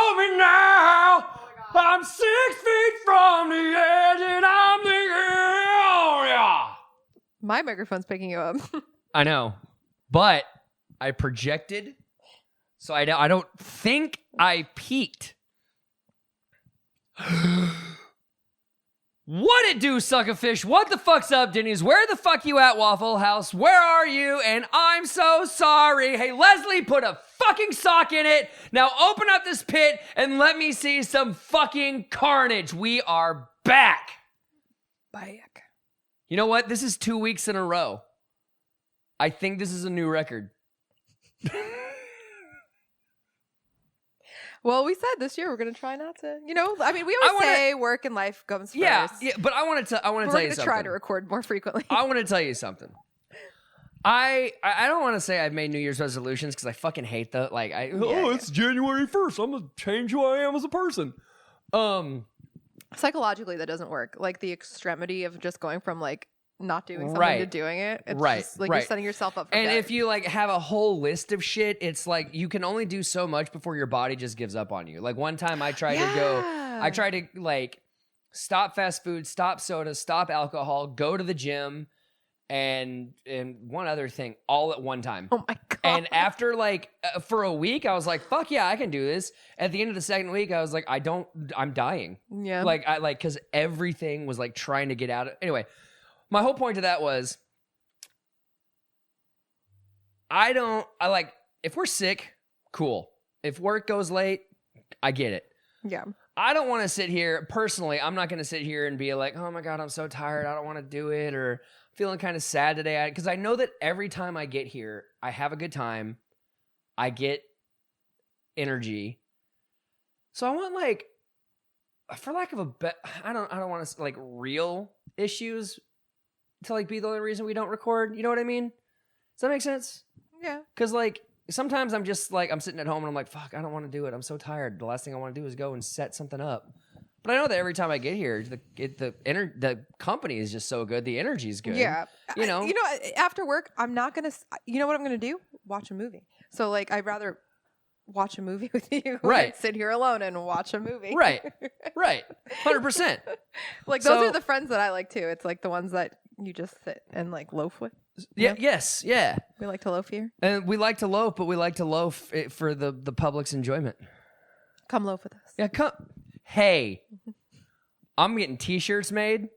hold me now. I'm 6 feet from the edge and I'm thinking, oh yeah. My microphone's picking you up. I know, but I projected, so I don't think I peaked. What it do, suckerfish? What the fuck's up, Denny's? Where the fuck you at, Waffle House? Where are you? And I'm so sorry. Hey, Leslie, put a fucking sock in it. Now open up this pit and let me see some fucking carnage. We are back. Back. You know what? This is 2 weeks in a row. I think this is a new record. Well, we said this year we're going to try not to, we always say work and life comes first. Yeah, but I want to tell you something. We're going to try to record more frequently. I want to tell you something. I don't want to say I've made New Year's resolutions because I fucking hate the, it's January 1st. I'm going to change who I am as a person. Psychologically, that doesn't work. Like the extremity of just going from not doing something to doing it. It's just you're setting yourself up for and death. If you have a whole list of shit, it's you can only do so much before your body just gives up on you. Like one time I tried to stop fast food, stop soda, stop alcohol, go to the gym, and one other thing all at one time. Oh my God. And after for a week, I was like, fuck yeah, I can do this. At the end of the second week, I was like, I'm dying. Yeah. Because everything was trying to get out of, anyway. My whole point to that was, if we're sick, cool. If work goes late, I get it. Yeah. I don't want to sit here, personally, I'm not going to sit here and be like, oh my God, I'm so tired, I don't want to do it, or feeling kind of sad today. Because I know that every time I get here, I have a good time, I get energy. So I want for lack of a I don't want to real issues to be the only reason we don't record. You know what I mean? Does that make sense? Yeah. Because sometimes I'm just I'm sitting at home and I'm like, fuck, I don't want to do it. I'm so tired. The last thing I want to do is go and set something up. But I know that every time I get here, the company is just so good. The energy is good. Yeah. After work, I'm not going to, you know what I'm going to do? Watch a movie. So I'd rather watch a movie with you right. than sit here alone and watch a movie. Right. 100%. Those are the friends that I like too. It's the ones that you just sit and loaf with. Yeah. Yes. Yeah. We like to loaf here. And we like to loaf, but we like to loaf for the public's enjoyment. Come loaf with us. Yeah. Come. Hey, I'm getting T-shirts made.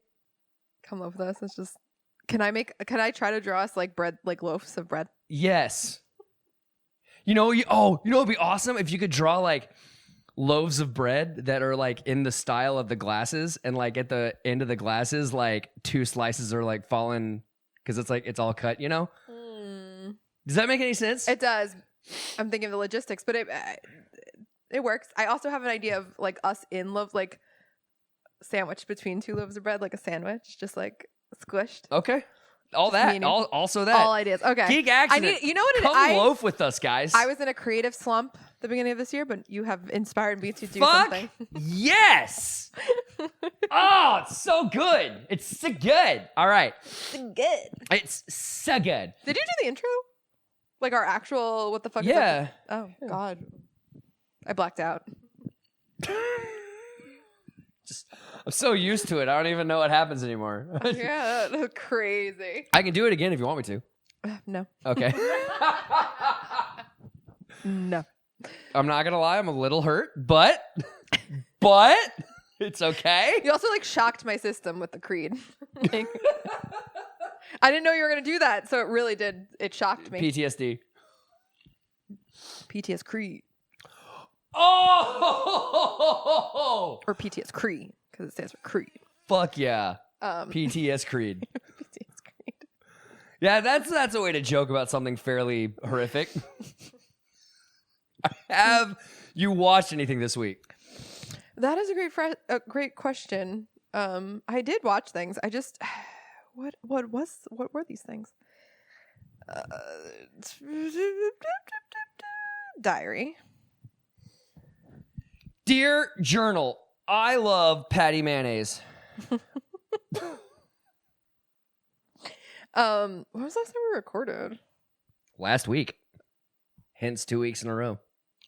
Come loaf with us. It's just. Can I try to draw us bread, loaves of bread? Yes. You know what'd be awesome if you could draw loaves of bread that are in the style of the glasses, and at the end of the glasses, two slices are falling because it's all cut. You know? Does that make any sense? It does. I'm thinking of the logistics, but it works. I also have an idea of us in loaves, sandwiched between two loaves of bread, like a sandwich, just squished. Okay. All that. Also that. All ideas. Okay. Geek action. You know what it is? Come loaf with us, guys. I was in a creative slump the beginning of this year, but you have inspired me to do something. Yes. Oh, it's so good. It's so good. All right. So good. It's so good. Did you do the intro? Our actual what the fuck? Yeah. Is that? Oh yeah. God. I blacked out. I'm so used to it. I don't even know what happens anymore. Yeah, that's crazy. I can do it again if you want me to. No. Okay. No. I'm not gonna lie. I'm a little hurt, but it's okay. You also shocked my system with the Creed. I didn't know you were gonna do that, so it really did. It shocked me. PTSD. PTS Creed. Oh! Or PTS Creed, because it stands for Creed. Fuck yeah. PTS Creed. PTS Creed. Yeah, that's a way to joke about something fairly horrific. Have you watched anything this week? That is a great question. I did watch things. I just what were these things? Diary. Dear Journal, I love patty mayonnaise. When was the last time we recorded? Last week. Hence 2 weeks in a row.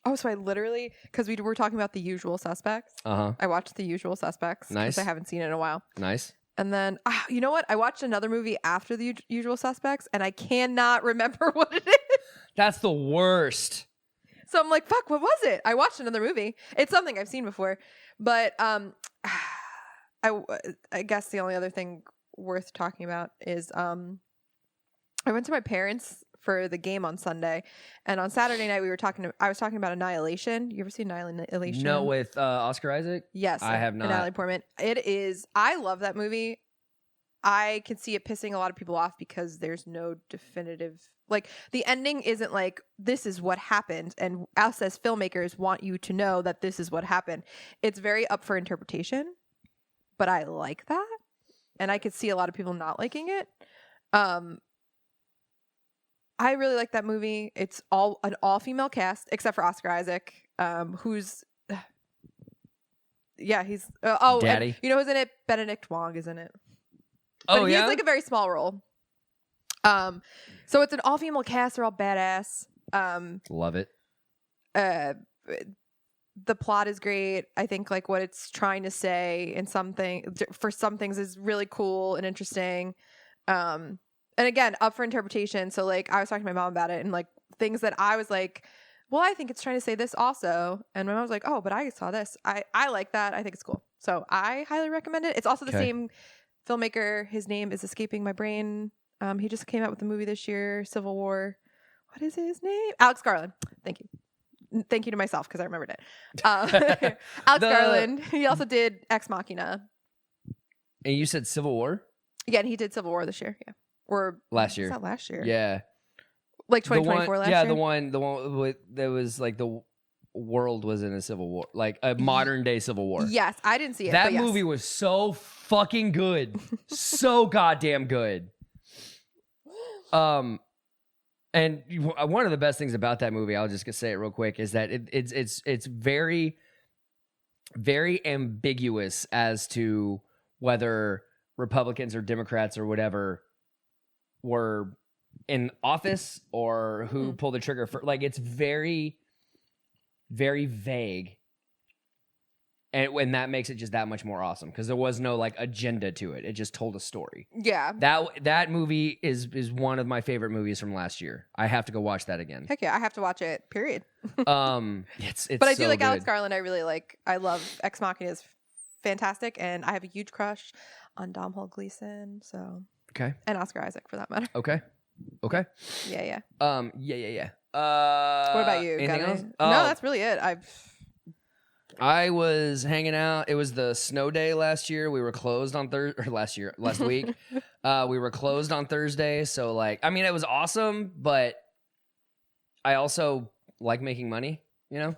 Oh, so I literally, because we were talking about The Usual Suspects. I watched The Usual Suspects. Nice. Because I haven't seen it in a while. Nice. And then, you know what? I watched another movie after The Usual Suspects, and I cannot remember what it is. That's the worst. So I'm like, fuck, what was it? I watched another movie. It's something I've seen before. But I guess the only other thing worth talking about is I went to my parents for the game on Sunday, and on Saturday night I was talking about Annihilation. You ever seen Annihilation? No, with Oscar Isaac? Yes, I have not. Natalie Portman. It is. I love that movie. I can see it pissing a lot of people off because there's no definitive, like, the ending isn't like, this is what happened, and us as filmmakers want you to know that this is what happened. It's very up for interpretation, but I like that, and I could see a lot of people not liking it. I really like that movie. It's an all-female cast, except for Oscar Isaac, who's... yeah, he's... Daddy. You know who's in it? Benedict Wong is in it. But he has like a very small role. So it's an all-female cast. They're all badass. Love it. The plot is great. I think like what it's trying to say for some things is really cool and interesting. And again, up for interpretation. So like I was talking to my mom about it, and like things that I was like, well, I think it's trying to say this also. And my mom was like, oh, but I saw this. I like that. I think it's cool. So I highly recommend it. It's also the same filmmaker. His name is escaping my brain. He just came out with a movie this year, Civil War. What is his name? Alex Garland. Thank you. Thank you to myself because I remembered it. Alex Garland. He also did Ex Machina. And you said Civil War? Again, he did Civil War this year. Yeah. Or last year. Was that last year? Yeah. Like 2024 last year? Yeah, the one that was like the world was in a civil war, like a modern day civil war. Yes, I didn't see it. That movie was so fucking good. So goddamn good. And one of the best things about that movie, I'll just say it real quick, is that it's very, very ambiguous as to whether Republicans or Democrats or whatever were in office or who pulled the trigger for. Like, it's very, very vague. And that makes it just that much more awesome because there was no like agenda to it. It just told a story. Yeah. That movie is one of my favorite movies from last year. I have to go watch that again. Heck yeah, I have to watch it. Period. It's but I do so like good. Alex Garland. I love Ex Machina is fantastic, and I have a huge crush on Domhnall Gleeson. So okay, and Oscar Isaac for that matter. Okay. Yeah. Yeah. What about you? Anything else? No, that's really it. I was hanging out. It was the snow day last year. We were closed on last week. We were closed on Thursday. So like, I mean, it was awesome, but I also like making money, you know?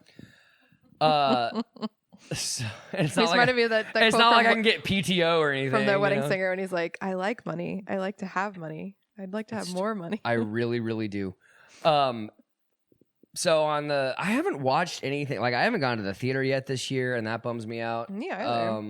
So it's not like, it's not like I can get PTO or anything. From their wedding singer, and he's like, I like money. I like to have money. I'd like to have more money. I really, really do. So I haven't watched anything. Like, I haven't gone to the theater yet this year, and that bums me out. Yeah.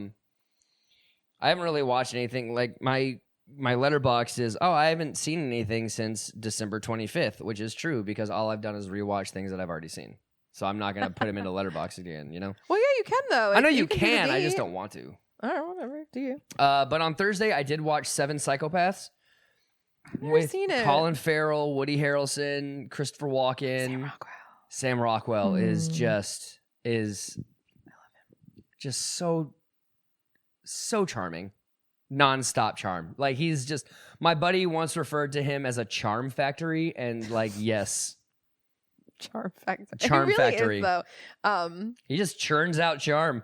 I haven't really watched anything. Like, my letterbox is, I haven't seen anything since December 25th, which is true because all I've done is rewatch things that I've already seen. So I'm not going to put them into letterbox again, you know? Well, yeah, you can, though. I know you can. I just don't want to. I don't know, whatever. Do you? But on Thursday, I did watch 7 Psychopaths. I've never seen it. Colin Farrell, Woody Harrelson, Christopher Walken. Sam Rockwell is just so charming. Non-stop charm. Like, he's just, my buddy once referred to him as a charm factory, and like, yes. Charm factory. Charm really factory. Is, though. He just churns out charm.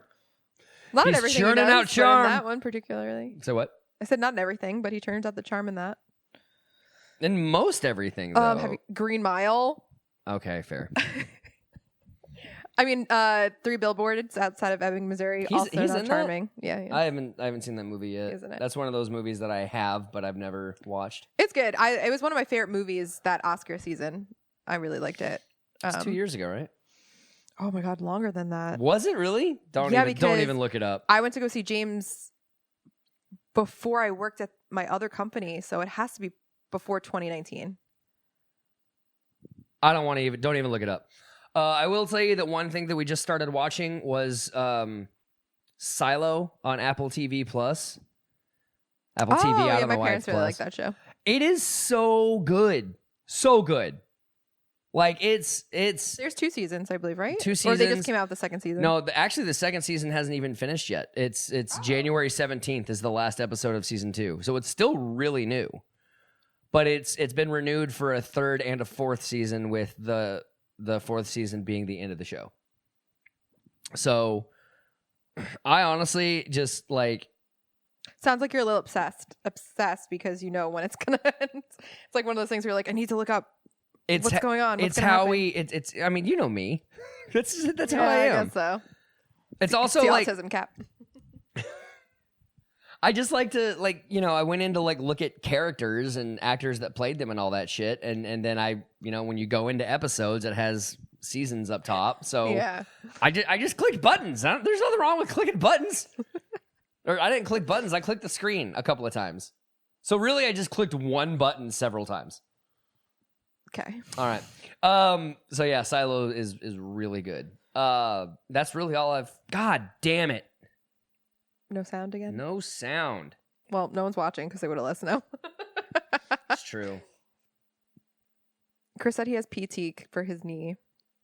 Not he's everything churning he does, out charm. but in that one particularly. So what? I said not in everything, but he turns out the charm in that. In most everything, though. Green Mile. Okay, fair. I mean, 3 Billboards outside of Ebbing, Missouri. He's not charming. Yeah. I haven't seen that movie yet. Isn't it? That's one of those movies that I have, but I've never watched. It's good. It was one of my favorite movies that Oscar season. I really liked it. It's 2 years ago, right? Oh my God, longer than that. Was it really? Don't even look it up. I went to go see James before I worked at my other company, so it has to be before 2019. I don't even look it up. I will tell you that one thing that we just started watching was Silo on Apple TV Plus. Apple TV, I don't know my why parents it's really Plus. like that show. It is so good. So good. Like, it's... There's 2 seasons, I believe, right? 2 Or they just seasons. came out with the second season. No, actually, the second season hasn't even finished yet. It's January 17th is the last episode of season 2. So it's still really new. But it's been renewed for a 3rd and a 4th season, with the 4th season being the end of the show. So I honestly just like... Sounds like you're a little obsessed because you know when it's gonna end. It's like one of those things where you're like, I need to look up what's going on. It's how it's I mean, you know me. That's how I am. I guess so. It's also the like autism cap. I just like to, like, you know, I went in to like look at characters and actors that played them and all that shit, and then I, you know, when you go into episodes, it has seasons up top. So Yeah. I just clicked buttons. There's nothing wrong with clicking buttons. Or I didn't click buttons. I clicked the screen a couple of times. So really, I just clicked one button several times. Okay. All right. So yeah, Silo is really good. That's really all I've... God damn it. No sound again? No sound. Well, no one's watching because they would have let us know. It's true. Chris said he has PT for his knee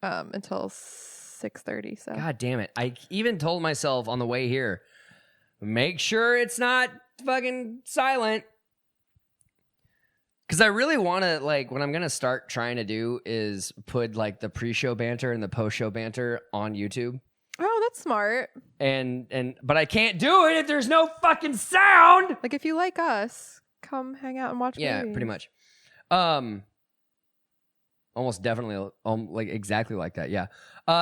until 6:30. So God damn it. I even told myself on the way here, make sure it's not fucking silent. Because I really want to, like, what I'm going to start trying to do is put, like, the pre-show banter and the post-show banter on YouTube. Oh, that's smart. But I can't do it if there's no fucking sound. Like, if you like us, come hang out and watch Yeah, movies. pretty much. Almost definitely, like, exactly like that, yeah.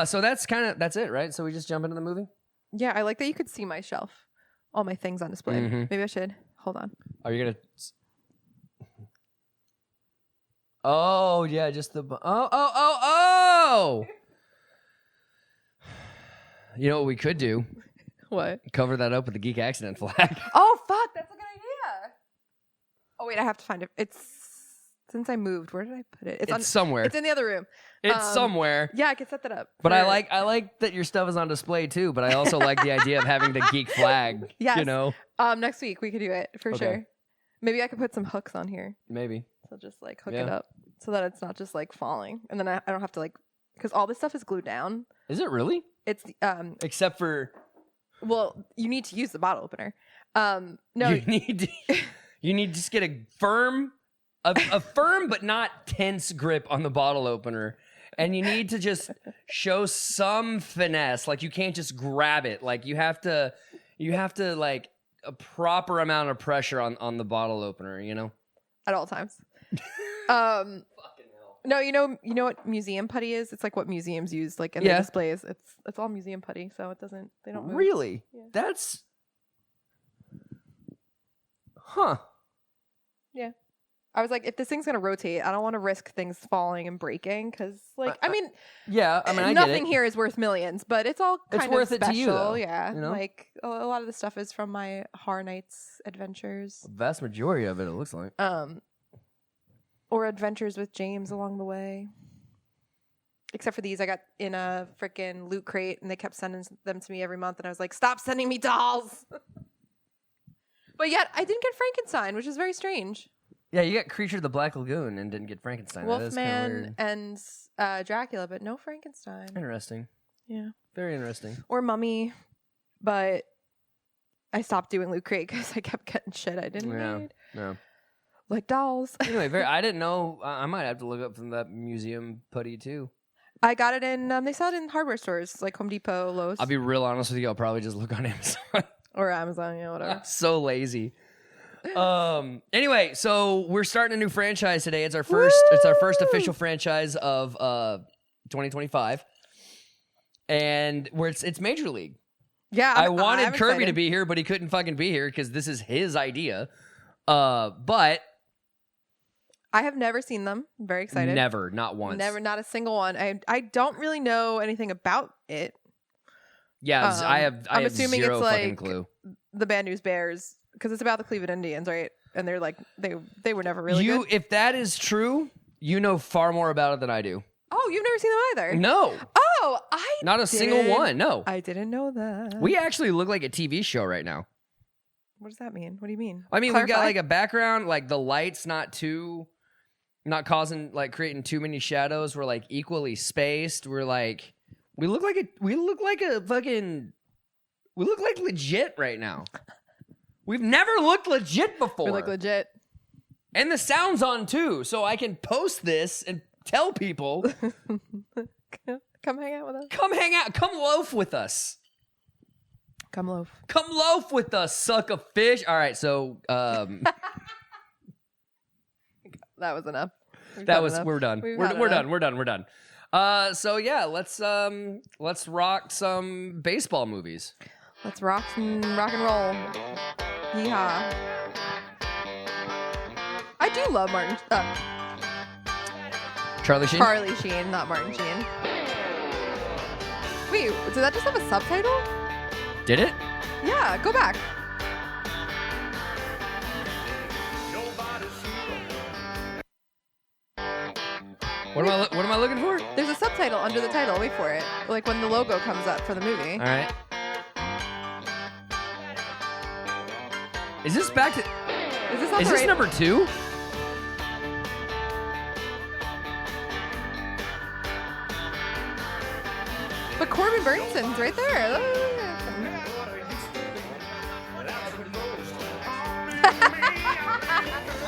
So that's it, right? So we just jump into the movie? Yeah, I like that you could see my shelf. All my things on display. Mhm. Maybe I should. Hold on. Are you going to... Oh, yeah, just the... Oh! You know what we could do? What? Cover that up with the Geek Accident flag. Oh, fuck. That's a good idea. Oh, wait. I have to find it. It's... Since I moved, where did I put it? It's somewhere. It's in the other room. It's somewhere. Yeah, I can set that up. But I like that your stuff is on display too, but I also like the idea of having the geek flag. Yes. You know? Next week we could do it for sure. Maybe I could put some hooks on here. Maybe. So just like hook it up so that it's not just like falling. And then I don't have to like, because all this stuff is glued down. Is it really? It's except for... Well, you need to use the bottle opener. No. You need to just get a firm but not tense grip on the bottle opener. And you need to just show some finesse. Like, you can't just grab it. Like, you have to like a proper amount of pressure on the bottle opener, you know? At all times. Fucking hell. No, you know what museum putty is? It's like what museums use, like in the displays. It's all museum putty, so they don't move. Really? Yeah. That's... Huh. Yeah. I was like, if this thing's gonna rotate, I don't want to risk things falling and breaking because, like, I mean, I nothing get it. here is worth millions, but it's all kind of worth special. it to you, though, yeah, you know? like a lot of the stuff is from my Horror Nights adventures, The vast majority of it looks like. or adventures with James along the way. Except for these, I got in a freaking loot crate, and they kept sending them to me every month, and I was like, stop sending me dolls. But yet, I didn't get Frankenstein, which is very strange. Yeah, you got Creature of the Black Lagoon and didn't get Frankenstein. That is kinda Wolfman weird. and Dracula, but no Frankenstein. Interesting. Yeah. Very interesting. Or Mummy, but I stopped doing Loot Crate because I kept getting shit I didn't need. No. Like dolls. Anyway, I didn't know. I might have to look up from that museum putty too. I got it in, they sell it in hardware stores like Home Depot, Lowe's. I'll be real honest with you. I'll probably just look on Amazon. Or Amazon, whatever. I'm so lazy. Anyway, so we're starting a new franchise today. It's our first official franchise of 2025. And it's Major League. Yeah, I wanted I'm Kirby excited. to be here, but he couldn't fucking be here because this is his idea. But I have never seen them. I'm very excited. never, not once. Never, not a single one. I don't really know anything about it. Yeah, I have assuming zero it's fucking like clue. The Bad News Bears, because it's about the Cleveland Indians, right? And they're like they were never really good. If that is true, you know far more about it than I do. Oh, you've never seen them either? No. Oh, Not a single one. No. I didn't know that. We actually look like a TV show right now. What does that mean? What do you mean? I mean, Clarify. we've got like a background, like the light's not causing, like creating too many shadows. We're like equally spaced. We look like legit right now. We've never looked legit before. We look legit. And the sound's on too, so I can post this and tell people. Come hang out with us. Come hang out. Come loaf with us. Come loaf. Come loaf with us, suck a fish. All right, so That was enough. we're done. We're done. So yeah, let's rock some baseball movies. Let's rock and roll. Yeehaw. I do love Martin. Charlie Sheen. Charlie Sheen, not Martin Sheen. Wait, did that just have a subtitle? Did it? Yeah, go back. What am I looking for? There's a subtitle under the title. Wait for it. Like when the logo comes up for the movie. All right. Is this back to? Is this number 2? But Corbin Burnson's right there.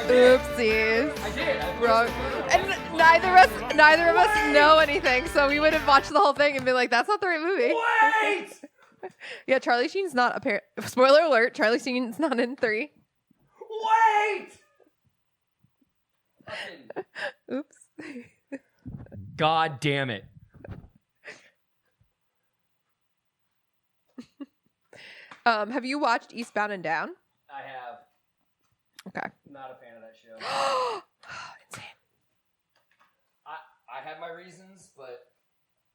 Oopsies. I did. Wrong. And neither of us know anything, so we would have watched the whole thing and been like, "That's not the right movie." Wait. Yeah, Charlie Sheen's not apparent. Spoiler alert: Charlie Sheen's not in 3. Wait. Oops. God damn it. Have you watched Eastbound and Down? I have. Okay. Not a fan of that show. Insane. I have my reasons, but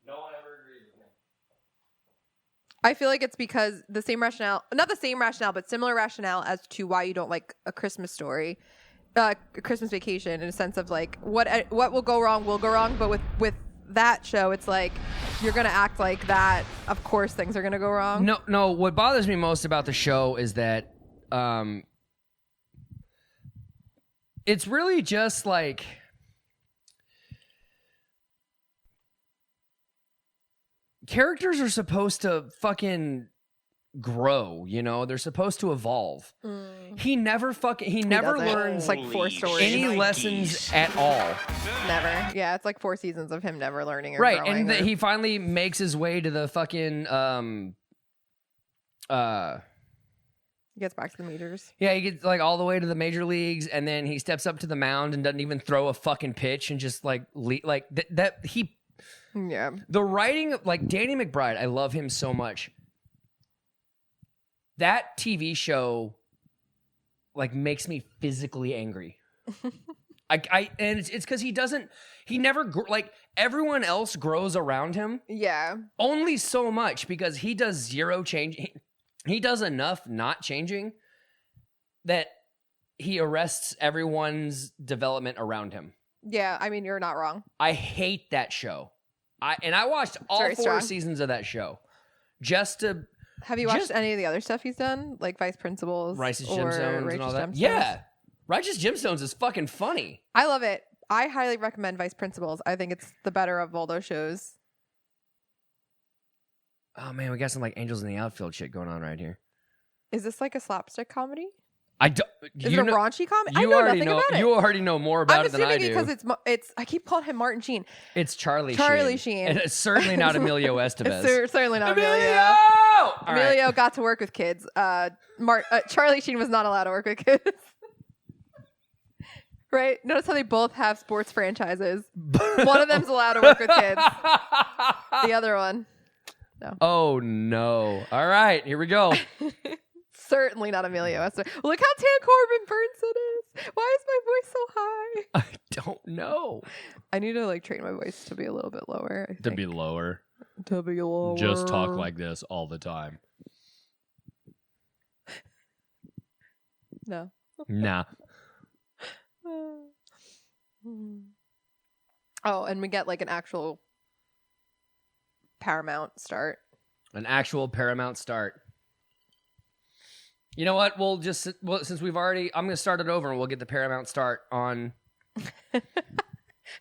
no one ever agrees with me. I feel like it's because the same rationale, not the same rationale, but similar rationale as to why you don't like A Christmas Story, A Christmas Vacation, in a sense of like what will go wrong will go wrong, but with that show, it's like you're gonna act like that. Of course, things are gonna go wrong. No. What bothers me most about the show is that it's really just like characters are supposed to fucking grow, you know? They're supposed to evolve. He never learns It's like 4 stories. any lessons at all. Never. Yeah, it's like 4 seasons of him never learning or Right, growing. and he finally makes his way to the fucking he gets back to the majors. yeah, he gets like all the way to the major leagues, and then he steps up to the mound and doesn't even throw a fucking pitch, and just like Yeah. the writing, like Danny McBride, I love him so much. That TV show like makes me physically angry. And it's because he never like everyone else grows around him Yeah. only so much because he does zero change. He does enough not changing that he arrests everyone's development around him. Yeah, I mean, you're not wrong. I hate that show. I watched all very 4 strong. seasons of that show just to Have you watched any of the other stuff he's done? Like Vice Principals? Righteous or Gemstones Righteous and all that. Gemstones? Yeah. Righteous Gemstones is fucking funny. I love it. I highly recommend Vice Principals. I think it's the better of all those shows. Oh man, we got some like Angels in the Outfield shit going on right here. Is this like a slapstick comedy? I don't. Is it a raunchy comedy? I You know already nothing know. about it. You already know more about I'm it than I assuming do. because it's. I keep calling him Martin Sheen. It's Charlie Sheen. And it's certainly not Emilio Estevez. It's certainly not Emilio. All right. Emilio got to work with kids. Charlie Sheen was not allowed to work with kids. Right? Notice how they both have sports franchises. One of them's allowed to work with kids. The other one, no. Oh no! All right, here we go. Certainly not Emilio Estevez. Look how tan Corbin Burnson is. Why is my voice so high? I don't know. I need to like train my voice to be a little bit lower. I To think. be lower. To be lower. Just talk like this all the time. No. Nah. Oh, and we get like an actual Paramount start. An actual Paramount start. You know what? Since we've already, I'm going to start it over and we'll get the Paramount start on.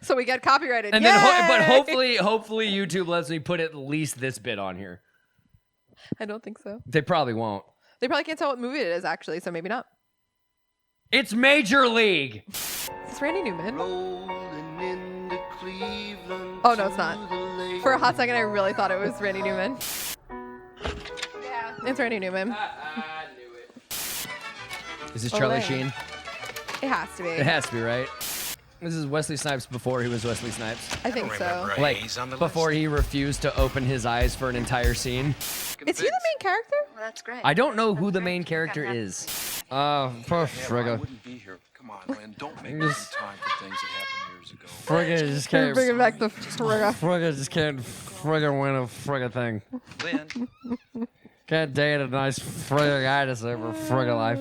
So we get copyrighted. And then, but hopefully YouTube lets me put at least this bit on here. I don't think so. They probably won't. They probably can't tell what movie it is, actually, so maybe not. It's Major League. Is this Randy Newman? Oh, Oh, no, it's not. For a hot second, I really thought it was Randy Newman. Yeah, it's Randy Newman. I knew it. Is this Charlie Olay. Sheen? It has to be. It has to be, right? This is Wesley Snipes before he was Wesley Snipes. I think so. Like, He's on the before he refused to open his eyes for an entire scene. Is he the main character? Well, that's great. I don't know who the main character is. Poor I Frigga. wouldn't be here. Come on, Lynn. Don't make me Just- time for things that happened years ago. Frigga just We're can't. bringing back the Frigga. Frigga just can't friggin' win a Frigga thing. Lynn, Can't date a nice Frigga guy to save her Frigga life.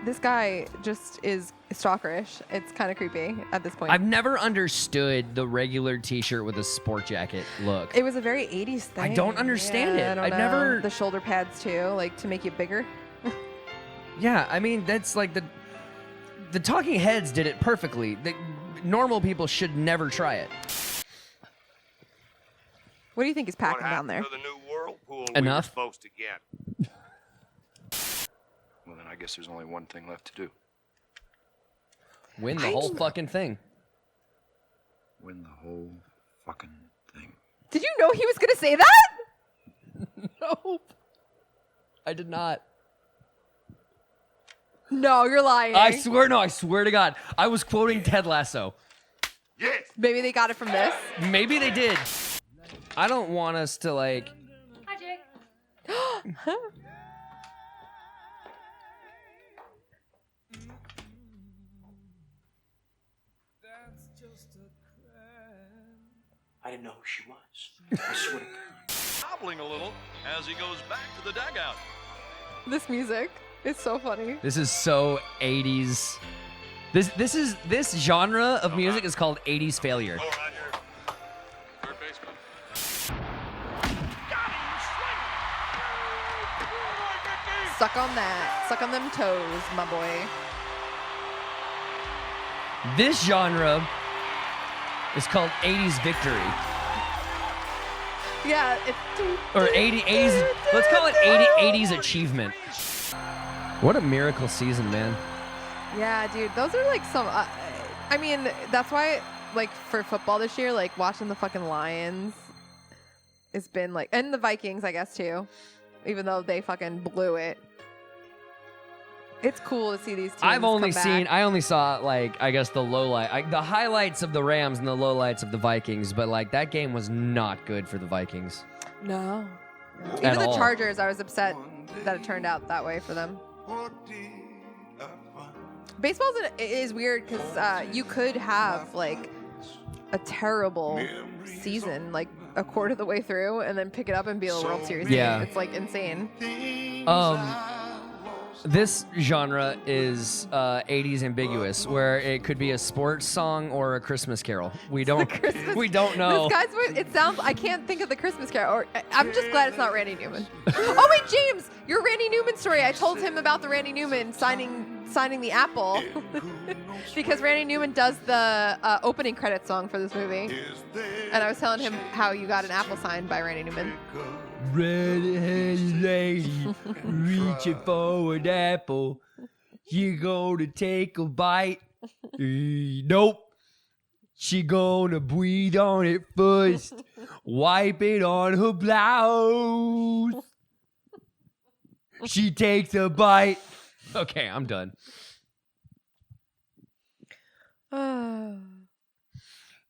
This guy just is stalkerish. It's kind of creepy at this point. I've never understood the regular T-shirt with a sport jacket look. It was a very 80s thing. I don't understand Yeah, it. I don't I know. never- The shoulder pads, too, like to make you bigger. Yeah, I mean that's like the Talking Heads did it perfectly. The normal people should never try it. What do you think is packing down there? To the new whirlpool Enough? we were supposed to get. well, then I guess there's only one thing left to do. Win the whole fucking thing. Win the whole fucking thing. Did you know he was going to say that? Nope. I did not. No, you're lying. I swear to God. I was quoting Ted Lasso. Yes. Maybe they got it from this. Maybe they did. I don't want us to like. Hi, Jake. I didn't know who she was. I swear to God. Hobbling a little as he goes back to the dugout. This music is so funny. This is so 80s. This genre of music is called 80s failure. Oh, Roger. Third baseman. Suck on that. Suck on them toes, my boy. This genre is called 80s victory. Yeah, it's... Or 80s, let's call it 80s achievement. What a miracle season, man. Yeah, dude, those are like some... I mean, that's why, like, for football this year, like, watching the fucking Lions has been, like... And the Vikings, I guess, too. Even though they fucking blew it. It's cool to see these teams I only saw, like, I guess the the highlights of the Rams and the lowlights of the Vikings, but, like, that game was not good for the Vikings. No. At Even the all. Chargers, I was upset that it turned out that way for them. Baseball is weird because you could have, like, a terrible season, like, a quarter of the way through, and then pick it up and be a World Series Yeah. team. It's, like, insane. This genre is 80s ambiguous, where it could be a sports song or a Christmas carol. We don't know. This guy's voice, it sounds, I can't think of the Christmas Carol. Or I'm just glad it's not Randy Newman. Oh wait, James, your Randy Newman story. I told him about the Randy Newman signing the apple because Randy Newman does the opening credit song for this movie, and I was telling him how you got an apple signed by Randy Newman. Red-headed lady reaching for an apple. You gonna take a bite? Nope. She gonna breathe on it first. Wipe it on her blouse. She takes a bite. Okay, I'm done.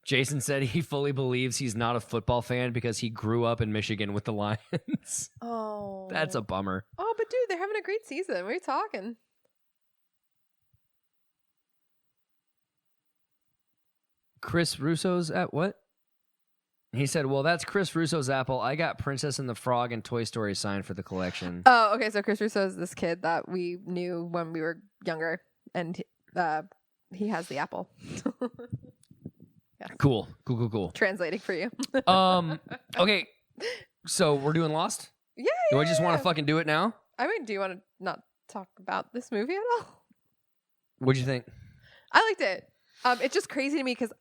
Jason said he fully believes he's not a football fan because he grew up in Michigan with the Lions. Oh. That's a bummer. Oh, but dude, they're having a great season. What are you talking? Chris Russo's at what? He said, well, that's Chris Russo's apple. I got Princess and the Frog and Toy Story signed for the collection. Oh, okay. So Chris Russo is this kid that we knew when we were younger, and he has the apple. Yeah. Cool. Translating for you. Okay. So we're doing Lost? Yeah. Do I just want to fucking do it now? I mean, do you want to not talk about this movie at all? What'd you think? I liked it. It's just crazy to me because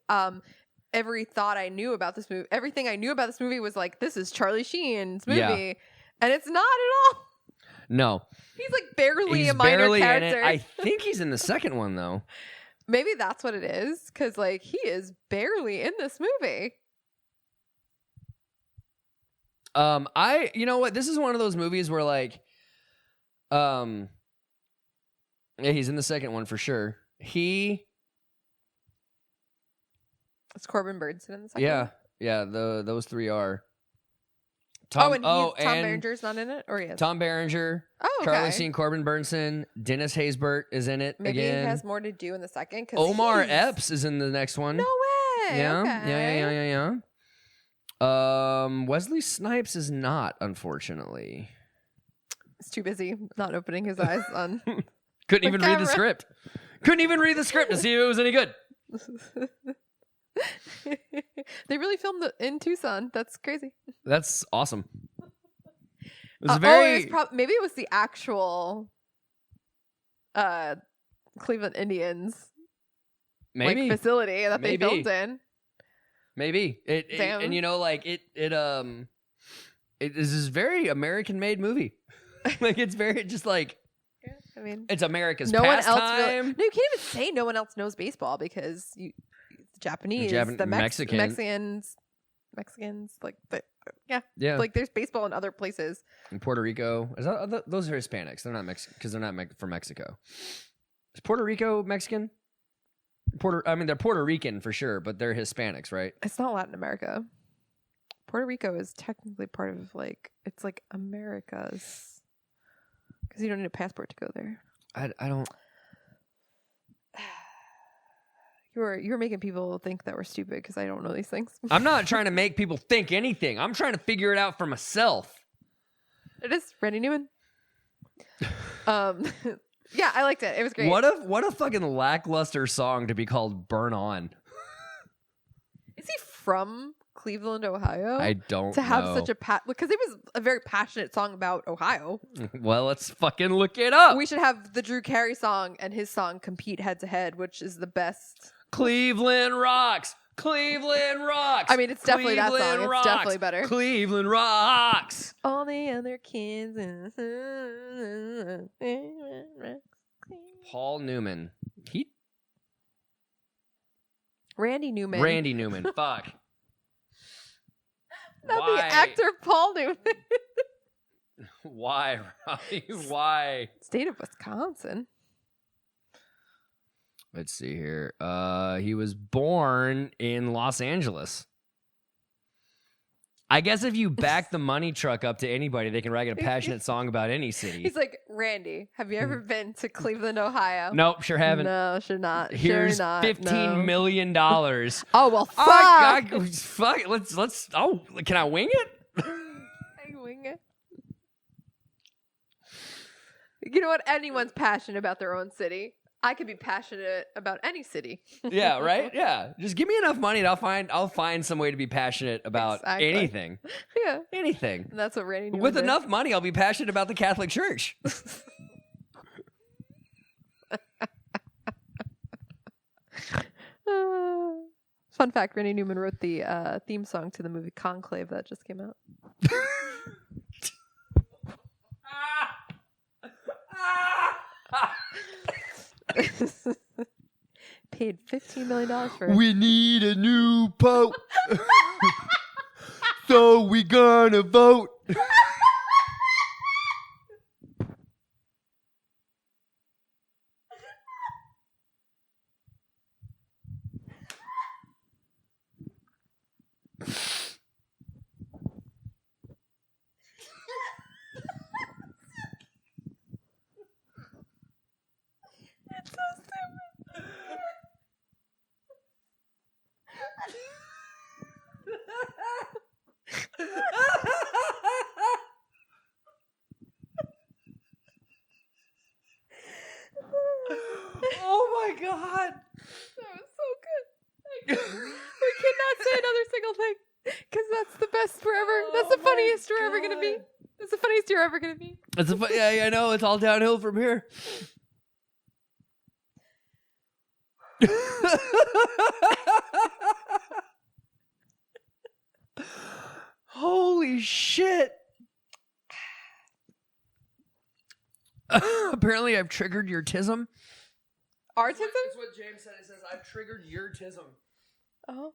everything I knew about this movie was like, this is Charlie Sheen's movie, and it's not at all. No. He's like barely He's a minor barely character. in it. I think he's in the second one though. Maybe that's what it is, because like he is barely in this movie. You know what? This is one of those movies where like, yeah, he's in the second one for sure. It's Corbin Burnson in the second one. Yeah, those three are. Tom Berenger's not in it, or he is? Tom Berenger. Oh, okay. Charlie Sheen, Corbin Burnson, Dennis Haysbert is in it Maybe again. he has more to do in the second. Omar Epps is in the next one. No way. Yeah, Okay. yeah. Wesley Snipes is not, unfortunately. He's too busy not opening his eyes on. Couldn't even read the script. Couldn't even read the script to see if it was any good. They really filmed it in Tucson. That's crazy. That's awesome. It was very. Maybe it was the actual Cleveland Indians facility that they filmed in. Maybe and you know, like it is this very American made movie. Like it's very just like. Yeah, I mean, it's America's no pastime. one else. No, you can't even say no one else knows baseball because the Japanese, the Mexicans, like yeah, like there's baseball in other places. In Puerto Rico, those are Hispanics. They're not Mexican because they're not from Mexico. Is Puerto Rico Mexican? They're Puerto Rican for sure, but they're Hispanics, right? It's not Latin America. Puerto Rico is technically part of it's like America's, because you don't need a passport to go there. I don't. You're making people think that we're stupid because I don't know these things. I'm not trying to make people think anything. I'm trying to figure it out for myself. It is Randy Newman. Yeah, I liked it. It was great. What a fucking lackluster song to be called "Burn On." Is he from Cleveland, Ohio? I don't to have know. such a because it was a very passionate song about Ohio. Well, let's fucking look it up. We should have the Drew Carey song and his song compete head to head, which is the best. Cleveland rocks. Cleveland rocks. I mean, it's definitely that song. It's definitely better. Cleveland rocks. All the other kids. Paul Newman. Randy Newman. Randy Newman. Fuck. Not the actor Paul Newman. Why, Robbie? Why? State of Wisconsin. Let's see here. He was born in Los Angeles. I guess if you back the money truck up to anybody, they can write a passionate song about any city. He's like, Randy, have you ever been to Cleveland, Ohio? Nope, sure haven't. No, sure not. Here's sure not. $15 million. Oh, well, fuck. Fuck it. Let's. Oh, can I wing it? I wing it. You know what? Anyone's passionate about their own city. I could be passionate about any city. Yeah, right? Yeah. Just give me enough money and I'll find some way to be passionate about anything. Yeah. Anything. And that's what Randy Newman With did. enough money, I'll be passionate about the Catholic Church. Fun fact, Randy Newman wrote the theme song to the movie Conclave that just came out. Paid $15 million for it. We need a new pope. So we gonna vote. It's so stupid. Oh my god. That was so good. I say another single thing because that's the best forever. That's the funniest you're ever gonna be. That's the funniest you're ever gonna be. Yeah, I know. It's all downhill from here. Holy shit. Apparently, I've triggered your tism. Autism? That's what James said. It says, I've triggered your tism. Oh,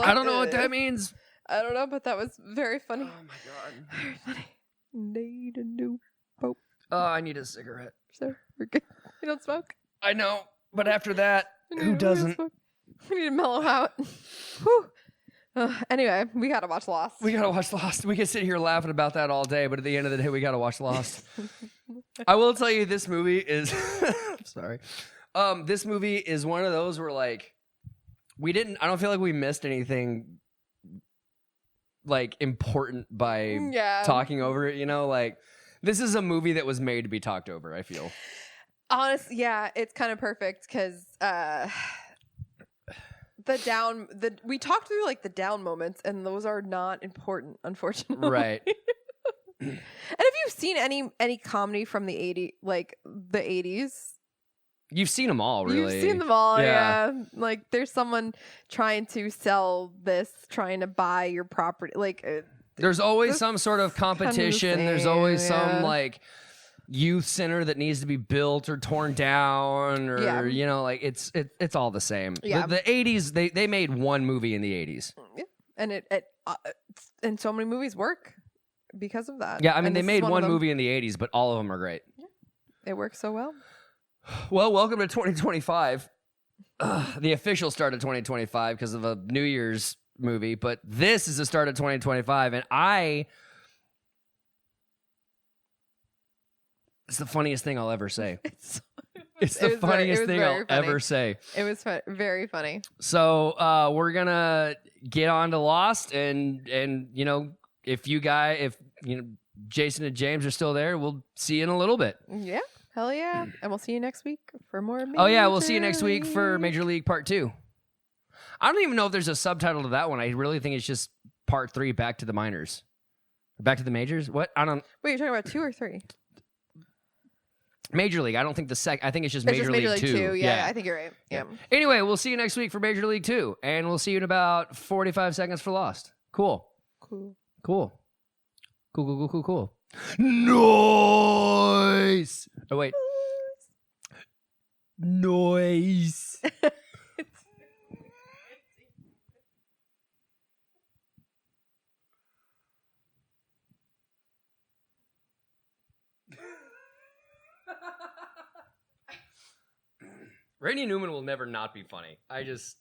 I don't know what that means. I don't know, but that was very funny. Oh, my God. Very funny. Need a new pope. Oh, I need a cigarette. Sir, we're good. You don't smoke? I know, but after that, who We doesn't? don't smoke. We need to mellow out. Whew. Anyway, we gotta watch Lost. We gotta watch Lost. We can sit here laughing about that all day, but at the end of the day, we gotta watch Lost. I will tell you, this movie is. Sorry. This movie is one of those where, like, I don't feel like we missed anything, like, important by talking over it, you know? Like, this is a movie that was made to be talked over, I feel. Honestly, yeah, it's kind of perfect because we talked through like the down moments, and those are not important, unfortunately. Right. And if you've seen any comedy from the 80s, You've seen them all, really. you've seen them all. Yeah. Yeah, like there's someone trying to sell this, trying to buy your property. Like There's always That's some sort of kind of the competition. There's same, always yeah. some, like, youth center that needs to be built or torn down, or Yeah. you know, like it's all the same. Yeah. The 80s, they made one movie in the 80s. yeah. And and so many movies work because of that. Yeah, I mean, And they this is made of one them. movie in the 80s, but all of them are great. It works so well. Well, welcome to 2025. The official start of 2025 because of a New Year's movie, but this is the start of 2025, and it's the funniest thing I'll ever say. It's the funniest thing I'll ever say. It was very funny. So we're gonna get on to Lost, and you know, if you know Jason and James are still there, we'll see you in a little bit. Yeah, hell yeah, and we'll see you next week for more. Oh yeah, we'll see you next week for Major League Part 2. I don't even know if there's a subtitle to that one. I really think it's just Part 3, Back to the Minors, Back to the Majors. What? I don't. Wait, you're talking about 2 or 3? Major League. I don't think I think it's just It's Major just League Major League 2. 2. Yeah, I think you're right. Yeah. Anyway, we'll see you next week for Major League 2, and we'll see you in about 45 seconds for Lost. Cool. Nice. Oh wait. Noise. Randy Newman will never not be funny. I just